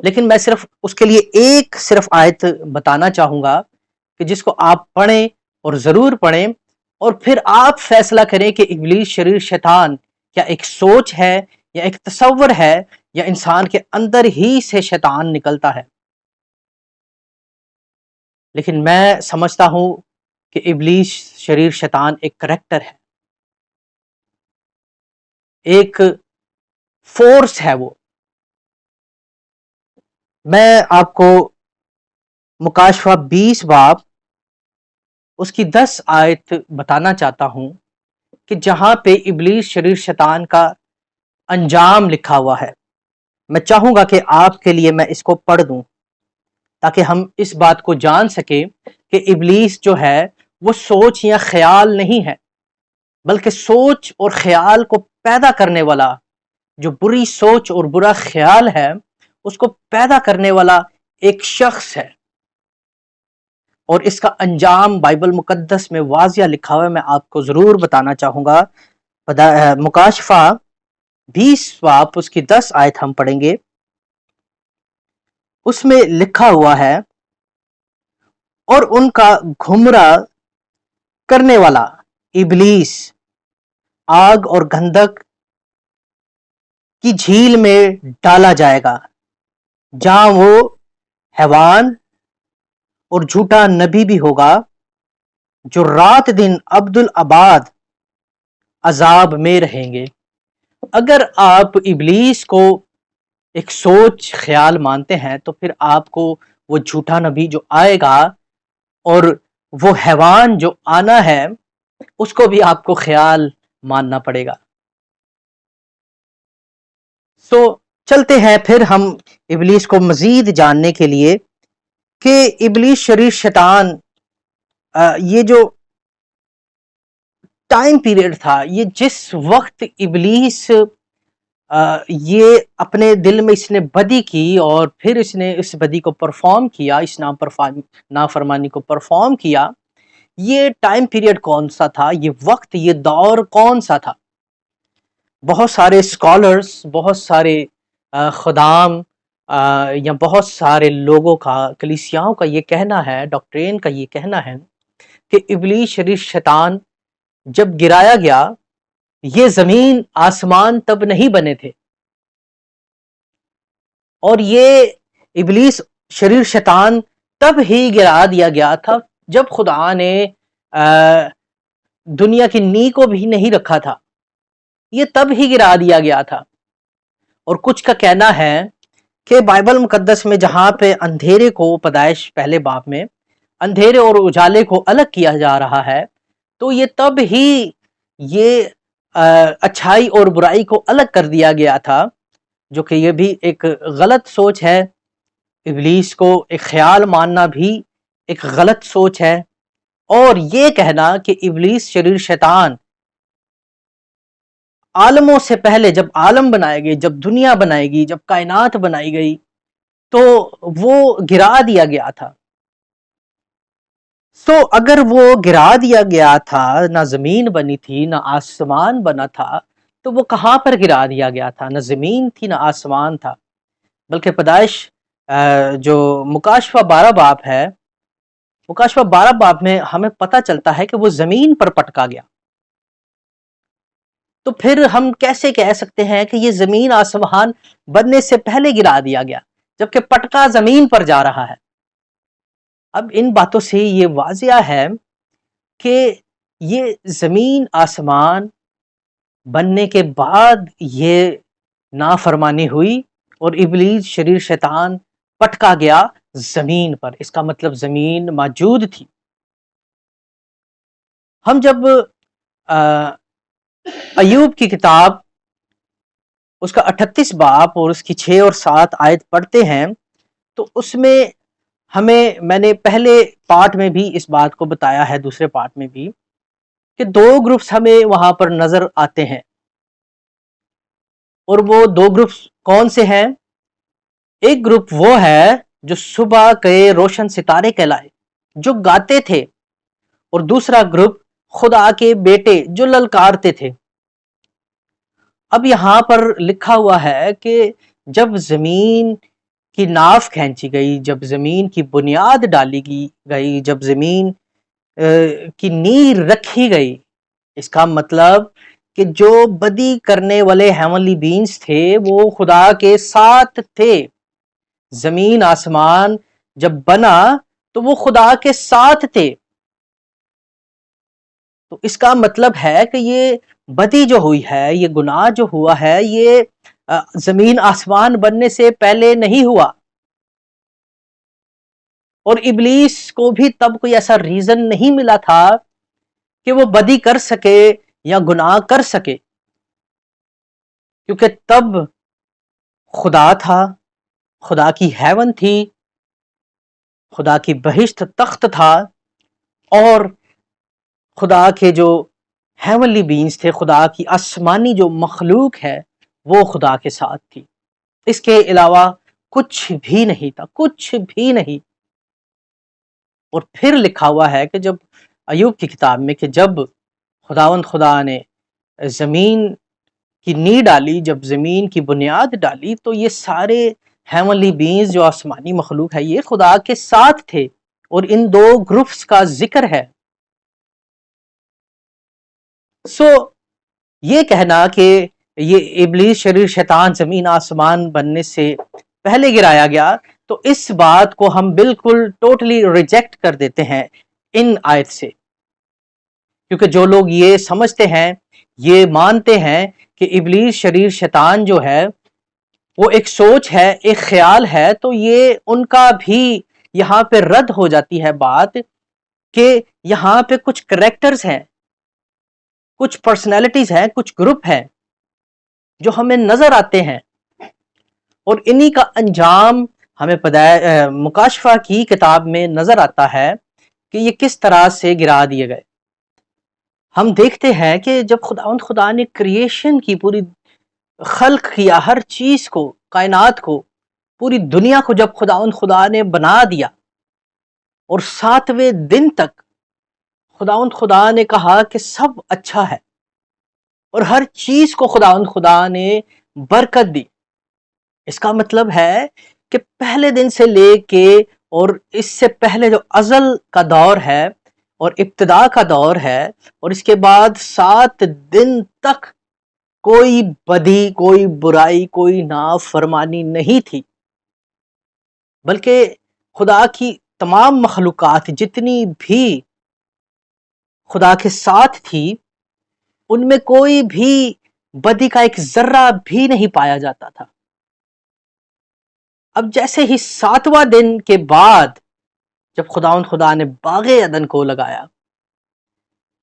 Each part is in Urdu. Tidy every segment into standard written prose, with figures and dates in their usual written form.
لیکن میں صرف اس کے لیے ایک صرف آیت بتانا چاہوں گا کہ جس کو آپ پڑھیں اور ضرور پڑھیں، اور پھر آپ فیصلہ کریں کہ ابلیس شریر شیطان کیا ایک سوچ ہے یا ایک تصور ہے یا انسان کے اندر ہی سے شیطان نکلتا ہے۔ لیکن میں سمجھتا ہوں کہ ابلیس شریر شیطان ایک کریکٹر ہے، ایک فورس ہے وہ۔ میں آپ کو مکاشفہ 20 باب اس کی 10 آیت بتانا چاہتا ہوں کہ جہاں پہ ابلیس شریر شیطان کا انجام لکھا ہوا ہے۔ میں چاہوں گا کہ آپ کے لیے میں اس کو پڑھ دوں تاکہ ہم اس بات کو جان سکیں کہ ابلیس جو ہے وہ سوچ یا خیال نہیں ہے، بلکہ سوچ اور خیال کو پیدا کرنے والا، جو بری سوچ اور برا خیال ہے اس کو پیدا کرنے والا ایک شخص ہے، اور اس کا انجام بائبل مقدس میں واضح لکھا ہوا ہے۔ میں آپ کو ضرور بتانا چاہوں گا۔ مکاشفہ 20 باب اس کی 10 آیت ہم پڑھیں گے۔ اس میں لکھا ہوا ہے، اور ان کا گھمراہ کرنے والا ابلیس آگ اور گندھک کی جھیل میں ڈالا جائے گا، جہاں وہ حیوان اور جھوٹا نبی بھی ہوگا، جو رات دن عبدالآباد عذاب میں رہیں گے۔ اگر آپ ابلیس کو ایک سوچ خیال مانتے ہیں تو پھر آپ کو وہ جھوٹا نبی جو آئے گا اور وہ حیوان جو آنا ہے اس کو بھی آپ کو خیال ماننا پڑے گا۔ سو چلتے ہیں پھر ہم ابلیس کو مزید جاننے کے لیے کہ ابلیس شریر شیطان یہ جو ٹائم پیریڈ تھا، یہ جس وقت ابلیس یہ اپنے دل میں اس نے بدی کی اور پھر اس نے اس بدی کو پرفارم کیا، اس نافرمانی کو پرفارم کیا، یہ ٹائم پیریڈ کون سا تھا، یہ وقت، یہ دور کون سا تھا؟ بہت سارے اسکالرز، بہت سارے خدام یا بہت سارے لوگوں کا، کلیسیاؤں کا یہ کہنا ہے، ڈاکٹرین کا یہ کہنا ہے کہ ابلیس شریر شیطان جب گرایا گیا، یہ زمین آسمان تب نہیں بنے تھے، اور یہ ابلیس شریر شیطان تب ہی گرا دیا گیا تھا جب خدا نے دنیا کی نی کو بھی نہیں رکھا تھا، یہ تب ہی گرا دیا گیا تھا۔ اور کچھ کا کہنا ہے کہ بائبل مقدس میں جہاں پہ اندھیرے کو، پیدائش پہلے باب میں اندھیرے اور اجالے کو الگ کیا جا رہا ہے، تو یہ تب ہی یہ اچھائی اور برائی کو الگ کر دیا گیا تھا، جو کہ یہ بھی ایک غلط سوچ ہے۔ ابلیس کو ایک خیال ماننا بھی ایک غلط سوچ ہے، اور یہ کہنا کہ ابلیس شریر شیطان عالموں سے پہلے، جب عالم بنائے گئے، جب دنیا بنائی گئی، جب کائنات بنائی گئی، تو وہ گرا دیا گیا تھا۔ سو اگر وہ گرا دیا گیا تھا، نہ زمین بنی تھی نہ آسمان بنا تھا، تو وہ کہاں پر گرا دیا گیا تھا؟ نہ زمین تھی نہ آسمان تھا، بلکہ پیدائش جو مکاشفہ 12 باب ہے، مکاشفہ 12 باب میں ہمیں پتہ چلتا ہے کہ وہ زمین پر پٹکا گیا۔ تو پھر ہم کیسے کہہ سکتے ہیں کہ یہ زمین آسمان بننے سے پہلے گرا دیا گیا، جبکہ پٹکا زمین پر جا رہا ہے؟ اب ان باتوں سے یہ واضح ہے کہ یہ زمین آسمان بننے کے بعد یہ نافرمانی ہوئی اور ابلیس شریر شیطان پٹکا گیا زمین پر۔ اس کا مطلب زمین موجود تھی۔ ہم جب ایوب کی کتاب اس کا 38 باب اور اس کی 6 اور 7 آیت پڑھتے ہیں تو اس میں میں نے پہلے پارٹ میں بھی اس بات کو بتایا ہے، دوسرے پارٹ میں بھی، کہ 2 گروپس ہمیں وہاں پر نظر آتے ہیں، اور وہ 2 گروپس کون سے ہیں؟ ایک گروپ وہ ہے جو صبح کے روشن ستارے کہلائے، جو گاتے تھے، اور دوسرا گروپ خدا کے بیٹے جو للکارتے تھے۔ اب یہاں پر لکھا ہوا ہے کہ جب زمین کی ناف کھینچی گئی، جب زمین کی بنیاد ڈالی گئی، جب زمین کی نیل رکھی گئی، اس کا مطلب کہ جو بدی کرنے والے ہیونلی بینز تھے وہ خدا کے ساتھ تھے۔ زمین آسمان جب بنا تو وہ خدا کے ساتھ تھے۔ تو اس کا مطلب ہے کہ یہ بدی جو ہوئی ہے، یہ گناہ جو ہوا ہے، یہ زمین آسمان بننے سے پہلے نہیں ہوا، اور ابلیس کو بھی تب کوئی ایسا ریزن نہیں ملا تھا کہ وہ بدی کر سکے یا گناہ کر سکے، کیونکہ تب خدا تھا، خدا کی ہیون تھی، خدا کی بہشت تخت تھا، اور خدا کے جو ہیونلی بینز تھے، خدا کی آسمانی جو مخلوق ہے وہ خدا کے ساتھ تھی۔ اس کے علاوہ کچھ بھی نہیں تھا، کچھ بھی نہیں۔ اور پھر لکھا ہوا ہے کہ جب ایوب کی کتاب میں کہ جب خداوند خدا نے زمین کی نیل ڈالی، جب زمین کی بنیاد ڈالی، تو یہ سارے ہیونلی بینز جو آسمانی مخلوق ہے یہ خدا کے ساتھ تھے، اور ان دو گروپس کا ذکر ہے۔ یہ کہنا کہ یہ ابلیس شریر شیطان زمین آسمان بننے سے پہلے گرایا گیا، تو اس بات کو ہم بالکل ٹوٹلی ریجیکٹ کر دیتے ہیں ان آیت سے، کیونکہ جو لوگ یہ سمجھتے ہیں، یہ مانتے ہیں کہ ابلیس شریر شیطان جو ہے وہ ایک سوچ ہے، ایک خیال ہے، تو یہ ان کا بھی یہاں پہ رد ہو جاتی ہے بات کہ یہاں پہ کچھ کریکٹرز ہیں، کچھ پرسنالٹیز ہیں، کچھ گروپ ہیں جو ہمیں نظر آتے ہیں، اور انہی کا انجام ہمیں مکاشفہ کی کتاب میں نظر آتا ہے کہ یہ کس طرح سے گرا دیے گئے۔ ہم دیکھتے ہیں کہ جب خدا نے کریشن کی پوری خلق کیا، ہر چیز کو، کائنات کو، پوری دنیا کو جب خدا نے بنا دیا، اور 7ویں دن تک خدا نے کہا کہ سب اچھا ہے، اور ہر چیز کو خدا نے برکت دی۔ اس کا مطلب ہے کہ پہلے دن سے لے کے اور اس سے پہلے جو ازل کا دور ہے اور ابتدا کا دور ہے، اور اس کے بعد 7 دن تک کوئی بدی، کوئی برائی، کوئی نافرمانی نہیں تھی، بلکہ خدا کی تمام مخلوقات جتنی بھی خدا کے ساتھ تھی، ان میں کوئی بھی بدی کا ایک ذرہ بھی نہیں پایا جاتا تھا۔ اب جیسے ہی 7واں دن کے بعد جب خدا نے باغ عدن کو لگایا،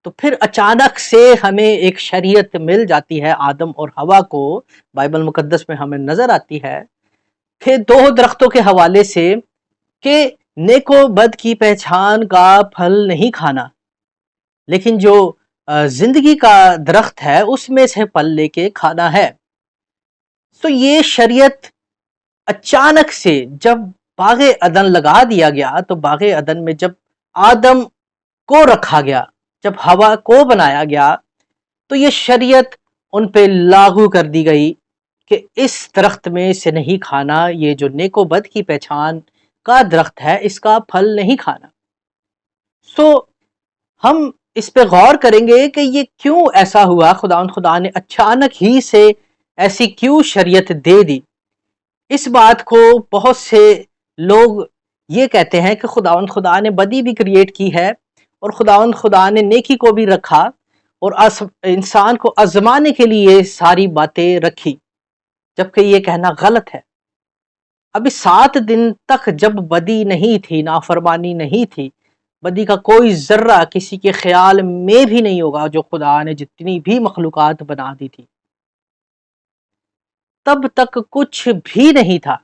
تو پھر اچانک سے ہمیں ایک شریعت مل جاتی ہے آدم اور حوا کو، بائبل مقدس میں ہمیں نظر آتی ہے کہ 2 درختوں کے حوالے سے کہ نیک و بد کی پہچان کا پھل نہیں کھانا، لیکن جو زندگی کا درخت ہے اس میں سے پھل لے کے کھانا ہے۔ تو یہ شریعت اچانک سے جب باغ عدن لگا دیا گیا، تو باغ عدن میں جب آدم کو رکھا گیا، جب حوا کو بنایا گیا، تو یہ شریعت ان پہ لاگو کر دی گئی کہ اس درخت میں سے نہیں کھانا، یہ جو نیک و بد کی پہچان کا درخت ہے اس کا پھل نہیں کھانا۔ ہم اس پہ غور کریں گے کہ یہ کیوں ایسا ہوا، خدا نے اچانک ہی سے ایسی کیوں شریعت دے دی۔ اس بات کو بہت سے لوگ یہ کہتے ہیں کہ خدا نے بدی بھی کریٹ کی ہے، اور خدا نے نیکی کو بھی رکھا، اور انسان کو آزمانے کے لیے یہ ساری باتیں رکھی، جبکہ یہ کہنا غلط ہے۔ ابھی 7 دن تک جب بدی نہیں تھی، نافرمانی نہیں تھی، بدی کا کوئی ذرہ کسی کے خیال میں بھی نہیں ہوگا، جو خدا نے جتنی بھی مخلوقات بنا دی تھی، تب تک کچھ بھی نہیں تھا۔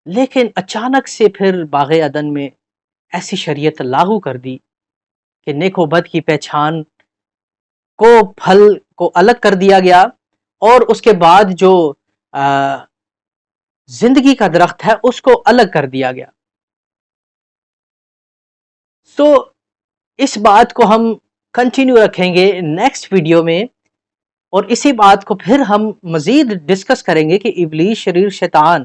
لیکن اچانک سے پھر باغ عدن میں ایسی شریعت لاگو کر دی کہ نیک و بد کی پہچان کو پھل کو الگ کر دیا گیا، اور اس کے بعد جو زندگی کا درخت ہے اس کو الگ کر دیا گیا۔ اس بات کو ہم کنٹینیو رکھیں گے نیکسٹ ویڈیو میں، اور اسی بات کو پھر ہم مزید ڈسکس کریں گے کہ ابلیس شریر شیطان